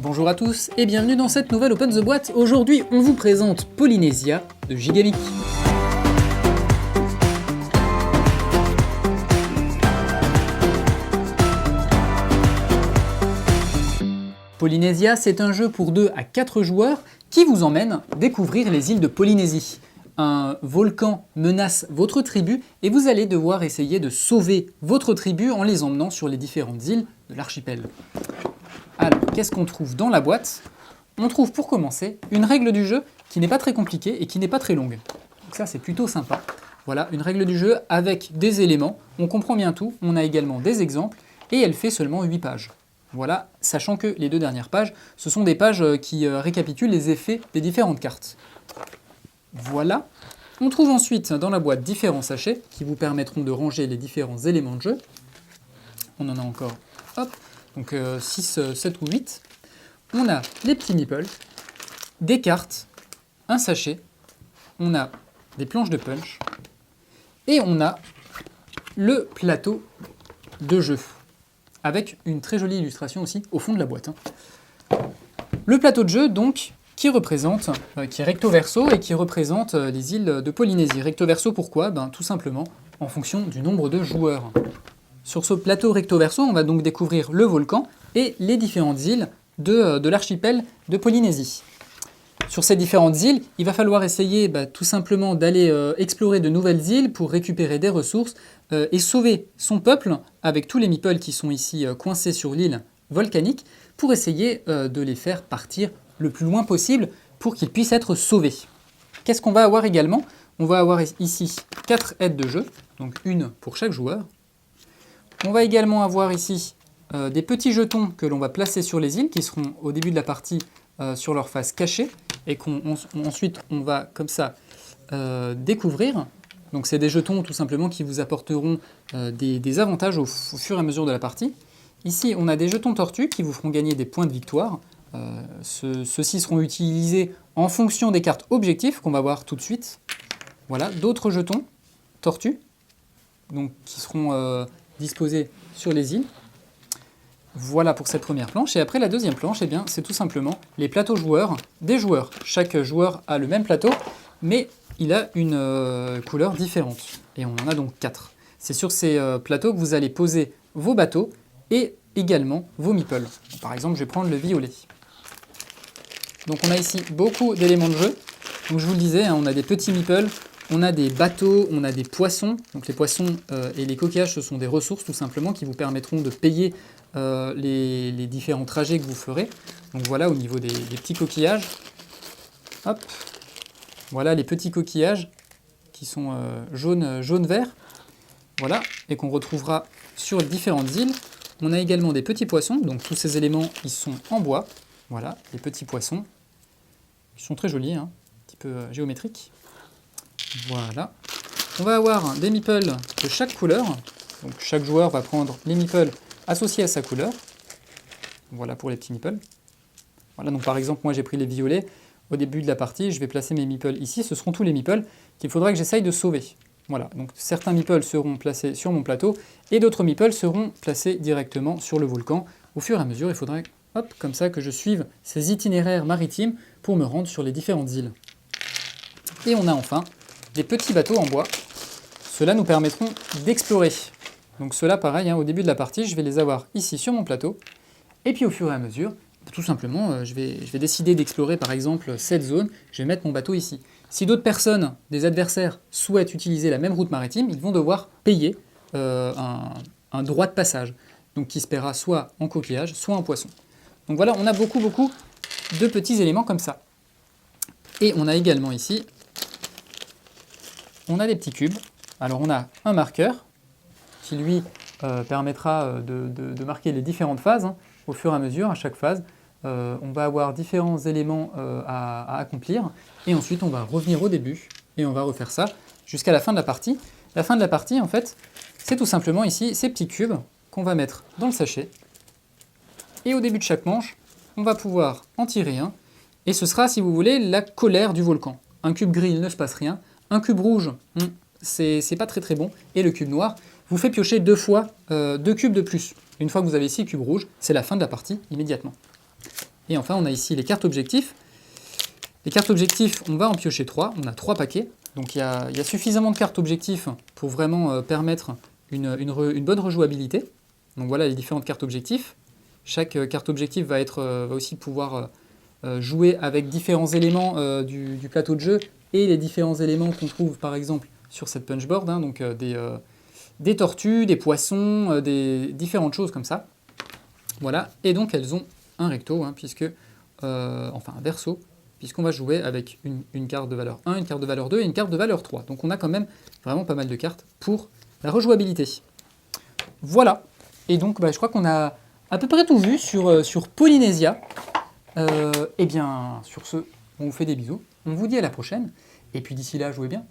Bonjour à tous et bienvenue dans cette nouvelle Open the Boîte. Aujourd'hui, on vous présente Polynesia de Gigamic. Polynesia, c'est un jeu pour 2 à 4 joueurs qui vous emmène découvrir les îles de Polynésie. Un volcan menace votre tribu et vous allez devoir essayer de sauver votre tribu en les emmenant sur les différentes îles de l'archipel. Alors, qu'est-ce qu'on trouve dans la boîte? On trouve pour commencer une règle du jeu qui n'est pas très compliquée et qui n'est pas très longue. Donc ça, c'est plutôt sympa. Voilà, une règle du jeu avec des éléments, on comprend bien tout, on a également des exemples et elle fait seulement 8 pages. Voilà, sachant que les 2 dernières pages, ce sont des pages qui récapitulent les effets des différentes cartes. Voilà. On trouve ensuite dans la boîte différents sachets qui vous permettront de ranger les différents éléments de jeu. On en a encore, hop, donc 6, 7 ou 8. On a les petits meeples, des cartes, un sachet, on a des planches de punch et on a le plateau de jeu avec une très jolie illustration aussi au fond de la boîte. Le plateau de jeu donc qui est recto verso et qui représente les îles de Polynésie. Recto verso pourquoi? Tout simplement en fonction du nombre de joueurs. Sur ce plateau recto verso, on va donc découvrir le volcan et les différentes îles de l'archipel de Polynésie. Sur ces différentes îles, il va falloir essayer tout simplement d'aller explorer de nouvelles îles pour récupérer des ressources et sauver son peuple avec tous les meeples qui sont ici coincés sur l'île volcanique pour essayer de les faire partir le plus loin possible pour qu'ils puissent être sauvés. Qu'est-ce qu'on va avoir également? On va avoir ici 4 aides de jeu, donc une pour chaque joueur. On va également avoir ici des petits jetons que l'on va placer sur les îles qui seront au début de la partie sur leur face cachée et qu'ensuite on va comme ça découvrir. Donc c'est des jetons tout simplement qui vous apporteront des avantages au fur et à mesure de la partie. Ici on a des jetons tortues qui vous feront gagner des points de victoire. Ceux-ci seront utilisés en fonction des cartes objectifs qu'on va voir tout de suite. Voilà, d'autres jetons tortues donc, qui seront disposés sur les îles. Voilà pour cette première planche. Et après la deuxième planche, c'est tout simplement les plateaux joueurs des joueurs. Chaque joueur a le même plateau, mais il a une couleur différente. Et on en a donc 4. C'est sur ces plateaux que vous allez poser vos bateaux et également vos meeples. Par exemple, je vais prendre le violet. Donc on a ici beaucoup d'éléments de jeu. Donc je vous le disais, on a des petits meeples, on a des bateaux, on a des poissons. Donc les poissons et les coquillages, ce sont des ressources tout simplement qui vous permettront de payer les différents trajets que vous ferez. Donc voilà au niveau des petits coquillages. Hop. Voilà les petits coquillages qui sont jaune-vert. Voilà, et qu'on retrouvera sur différentes îles. On a également des petits poissons, donc tous ces éléments ils sont en bois. Voilà, les petits poissons, qui sont très jolis, un petit peu géométriques. Voilà. On va avoir des meeples de chaque couleur. Donc chaque joueur va prendre les meeples associés à sa couleur. Voilà pour les petits meeples. Voilà, donc par exemple, moi j'ai pris les violets. Au début de la partie, je vais placer mes meeples ici. Ce seront tous les meeples qu'il faudra que j'essaye de sauver. Voilà, donc certains meeples seront placés sur mon plateau et d'autres meeples seront placés directement sur le volcan. Au fur et à mesure, il faudra comme ça que je suive ces itinéraires maritimes pour me rendre sur les différentes îles. Et on a enfin des petits bateaux en bois. Ceux-là nous permettront d'explorer. Donc ceux-là, pareil, au début de la partie, je vais les avoir ici sur mon plateau. Et puis au fur et à mesure, tout simplement, je vais décider d'explorer par exemple cette zone. Je vais mettre mon bateau ici. Si d'autres personnes, des adversaires, souhaitent utiliser la même route maritime, ils vont devoir payer un droit de passage. Donc qui se paiera soit en coquillage, soit en poisson. Donc voilà, on a beaucoup de petits éléments comme ça. Et on a également ici, on a des petits cubes. Alors on a un marqueur qui lui permettra de marquer les différentes phases au fur et à mesure, à chaque phase. On va avoir différents éléments à accomplir et ensuite on va revenir au début et on va refaire ça jusqu'à la fin de la partie. La fin de la partie en fait, c'est tout simplement ici ces petits cubes qu'on va mettre dans le sachet. Et au début de chaque manche, on va pouvoir en tirer un. Et ce sera, si vous voulez, la colère du volcan. Un cube gris, il ne se passe rien. Un cube rouge, c'est pas très bon. Et le cube noir vous fait piocher 2 fois 2 cubes de plus. Une fois que vous avez 6 cubes rouges, c'est la fin de la partie immédiatement. Et enfin, on a ici les cartes objectifs. Les cartes objectifs, on va en piocher 3. On a 3 paquets. Donc il y a suffisamment de cartes objectifs pour vraiment permettre une bonne rejouabilité. Donc voilà les différentes cartes objectifs. Chaque carte objectif va aussi pouvoir jouer avec différents éléments du plateau de jeu et les différents éléments qu'on trouve par exemple sur cette punchboard, hein, donc des tortues, des poissons, des différentes choses comme ça. Voilà, et donc elles ont un recto, hein, enfin un verso, puisqu'on va jouer avec une carte de valeur 1, une carte de valeur 2 et une carte de valeur 3. Donc on a quand même vraiment pas mal de cartes pour la rejouabilité. Voilà, et donc je crois qu'on a à peu près tout vu sur Polynesia. Et bien sur ce, on vous fait des bisous, on vous dit à la prochaine, et puis d'ici là, jouez bien.